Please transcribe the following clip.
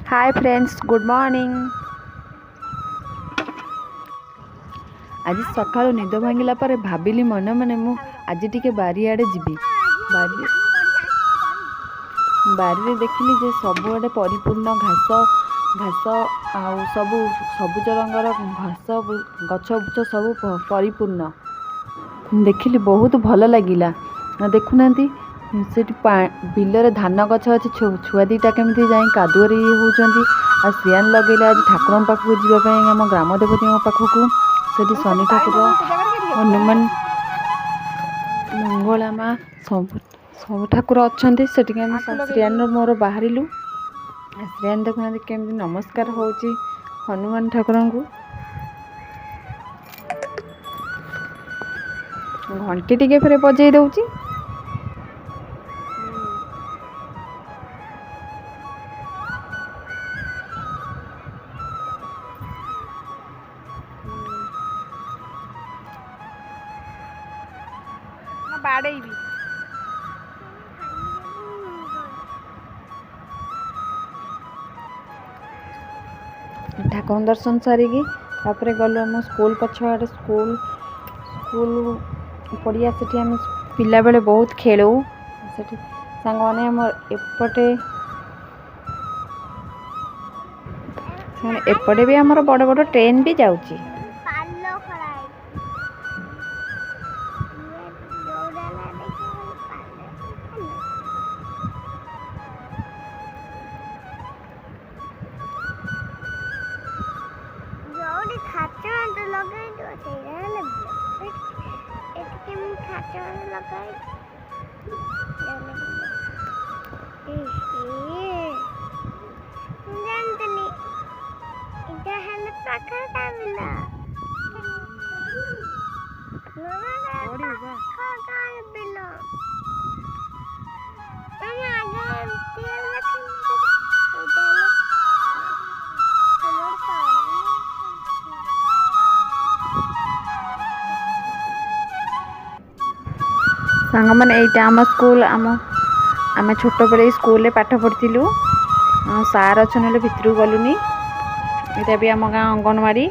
Hi friends good morning. आज सकाळु निद भांगिला पर भाविली मन मने मु आज टिके बारियाडे जीवी। बारी देखिली जे सबुआडे परिपूर्ण घास घास आउ सबु सबुज रंगर घास गछ बुछ सब परिपूर्ण देखिली बहुत भल लगिला। देखुना से बिलर धान गछ अच्छे छुआ दीटा केमी जाए कादुअरे होती आन लगेले आज ठाकुर पाखक जावाई आम ग्राम देवती पाखक से शनि ठाकुर हनुमान मंगला माँ सब ठाकुर अच्छा से श्रेयान मोर बाहरिलु श्रेयान देखुना केमी नमस्कार होची हनुमान ठाकुर को घंटी टिके फेर बजे दउची। बाड़ेबी ठाकुर दर्शन सारिकी तापर गलु आम स्कूल पछआड़े स्कूल पड़िया से आम पिला बेले बहुत खेलू से सांग मैंने आम एपटे भी आमर बड़ बड़ ट्रेन भी जाऊँगी। सांग मैंने यहाँ आम स्कूल आम छोट बेले स्कूल पाठ पढ़िलु सार अच्छा ना भितर गलुनी यहाँ भी आम गाँ अंगनवाड़ी।